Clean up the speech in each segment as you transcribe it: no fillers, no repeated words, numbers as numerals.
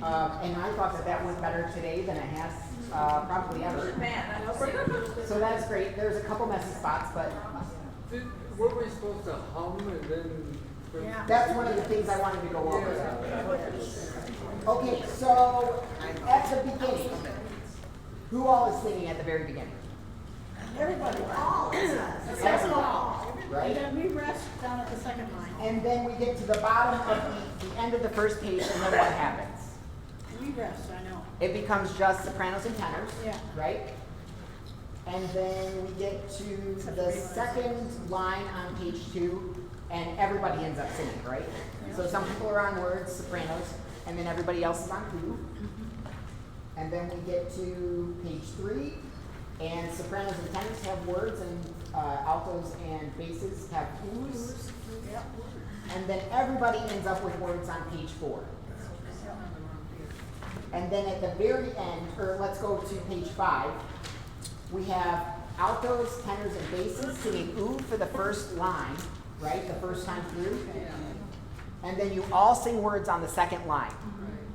And I thought that that went better today than it has probably ever. So that's great. There's a couple messy spots, but Were we supposed to hum and then? that's one of the things I wanted to go over. Okay, so at the beginning, who all is singing at the very beginning? Everybody. All. Right? And then we rest down at the second line. And then we get to the bottom of the end of the first page, and then what happens? We rest, I know. It becomes just sopranos and tenors, Yeah. right? And then we get to the second line on page 2, and everybody ends up singing, right? So some people are on words, sopranos, and then everybody else is on who. And then we get to page 3, and sopranos and tenors have words, and altos and basses have who's. Yep. And then everybody ends up with words on page 4. And then at the very end, or let's go to page 5, we have altos, tenors, and basses singing ooh for the first line, right? The first time through. And then you all sing words on the second line.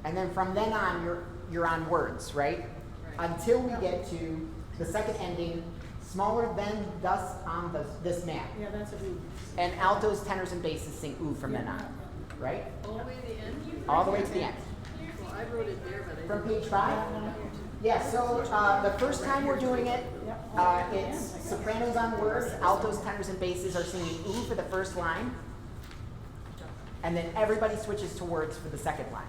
And then from then on, you're on words, right? Until we get to the second ending, smaller than dust on this map. Yeah, that's a good. And altos, tenors, and basses sing ooh from then on, right? All the way to the end? All the way to the end. Well, I wrote it there, but I From didn't. page 5? Yeah, so the first time we're doing it, it's sopranos on words, altos, tenors, and basses are singing ooh for the first line. And then everybody switches to words for the second line.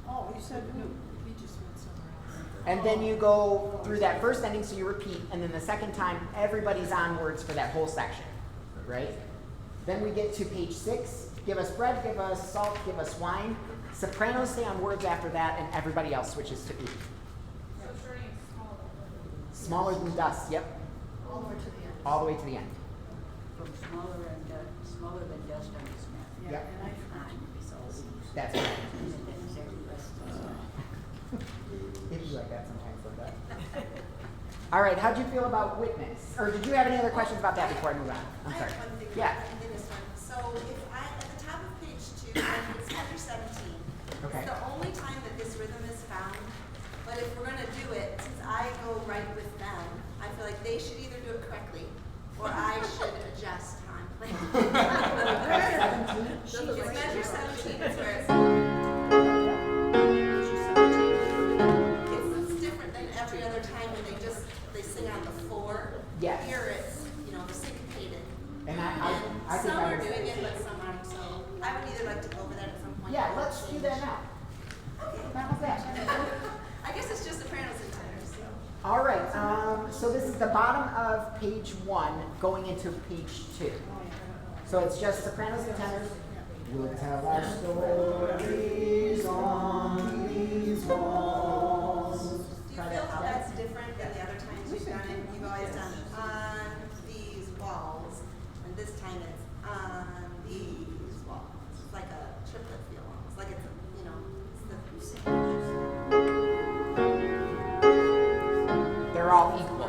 Oh, you said no. We just went somewhere else. And then you go through that first ending, so you repeat, and then the second time, everybody's on words for that whole section, right? Then we get to page 6, give us bread, give us salt, give us wine. Sopranos stay on words after that, and everybody else switches to ooh. So starting is Smaller than dust, yep, all the way to the end. all the way to the end. From smaller than dust on this map. Yeah, Yep. and I, That's right. And then there's every rest of it. It'd be like that sometimes, Linda. All right, how'd you feel about witness? Or did you have any other questions about that before I move on? I'm I sorry. have one thing. Yeah. In this one. So if I, at the top of page 2, it's chapter 17. Okay. It's the only time that this rhythm is found. But if we're gonna do it, since I go right with them, I feel like they should either do it correctly, or I should adjust how I'm playing. It's measure 17, it's where it's different than every other time when they sing on the 4. Yes. Here it's, syncopated. And I think Some I are would. doing it, but some aren't, so I would either like to go over that at some point. Yeah, let's do that now. How was that? I guess it's just sopranos and tenors, so. All right, so this is the bottom of page 1 going into page 2. So it's just sopranos and tenors. We'll tell our stories on these walls. Do you feel how that's different than the other times you've done it? You've always done on these walls, and this time it's on these walls. It's like a triplet feel almost, like it's They're all equal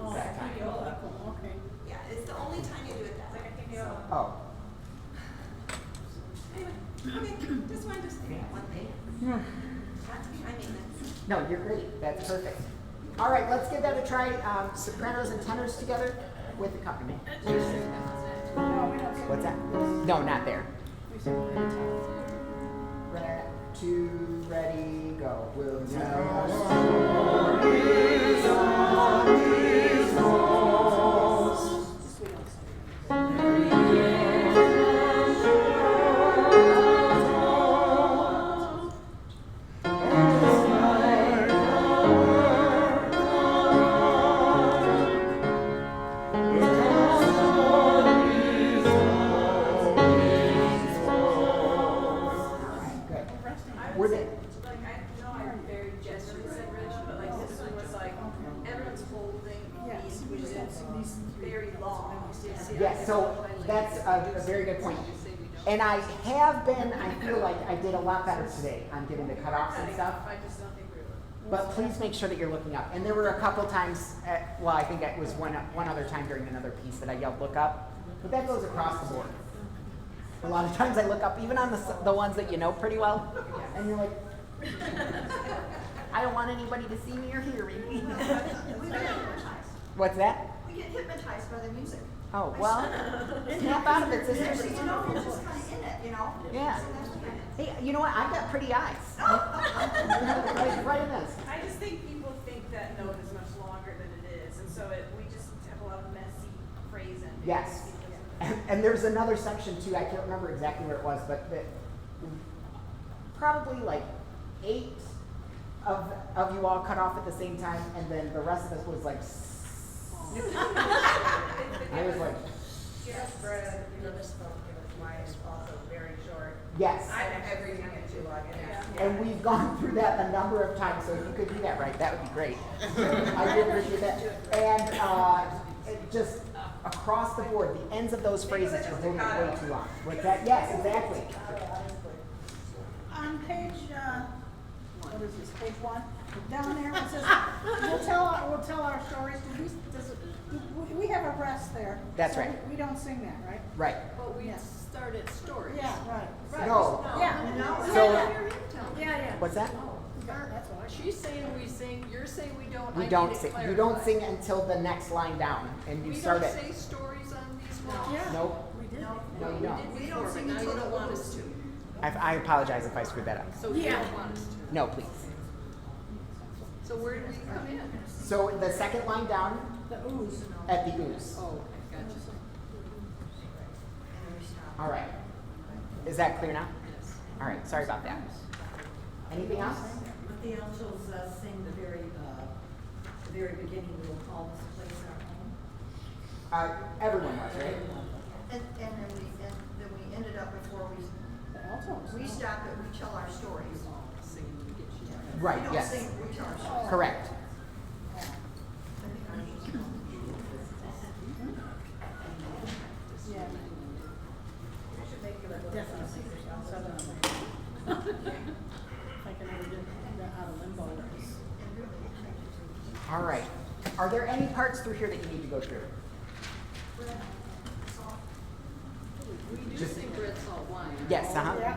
oh, that time. okay. yeah, it's the only time you do it that way. So, Oh. anyway, okay, just wanted to say one thing. Not to be high maintenance. No, you're great. That's perfect. All right, let's give that a try. Sopranos and tenors together with accompaniment. No, we don't say What's that? No, not there. We say we're gonna talk. Red, 2, ready, go. We'll tell our stories on these walls. This we don't say. We're there. Like, I know I very generally said rich, but like this one was like, everyone's whole thing, Yes, we just don't sing these three. very long. Yes, so that's a very good point. And I have been, I feel like I did a lot better today on getting the cutoffs and stuff. I just don't think we were. But please make sure that you're looking up. And there were a couple times, well, I think it was one other time during another piece that I yelled look up. But that goes across the board. A lot of times I look up, even on the ones that you know pretty well, and you're like, I don't want anybody to see me or hear me. We get hypnotized. What's that? We get hypnotized by the music. Oh, well, snap out of it, You sister. know, you're just kind of in it, you know? Yeah. So that's what it is. Hey, you know what? I've got pretty eyes. right in this. I just think people think that note is much longer than it is, and so we just have a lot of messy phrasing. Yes. And there's another section too, I can't remember exactly where it was, but probably like 8 of you all cut off at the same time, and then the rest of us was like, I was like, Yes, Brad, you know, this phone, mine is also very short. yes. I have everything at 2 on it. And we've gone through that a number of times, so if you could do that right, that would be great. I do appreciate that. And it just across the board, the ends of those phrases are holding way too long. What's that? Yes, exactly. On page, what is this, page 1, down there, it says, we'll tell our stories. We have a rest there. That's so right. We don't sing that, right? Right. But we Yes. started stories. Yeah, right. No. Yeah. So- Yeah. What's that? That's why. She's saying we sing, you're saying we don't. I We need don't to sing. You clarify. don't sing until the next line down, and you We start don't it. say stories on these walls? Yeah. Nope. We did. No, you don't. We don't sing until you don't want us to. I apologize if I screwed that up. So you don't want us to. No, please. So where do we come in? So the second line down The ooze. at the ooze. Oh, okay, gotcha. All right. Is that clear now? Yes. All right. Sorry about that. Anything else? But the Altos sing the very beginning, we will call this place our home. Everyone was, right? And then we ended up before The altos. we stop it, we tell our stories. Singing to get you. Right. We don't Yes. sing, we tell our stories. Correct. Yeah. Definitely. Southern If I can ever get out of limbo. All right. Are there any parts through here that you need to go through? We do Just- sing red salt wine. Yes. Uh huh. Yeah.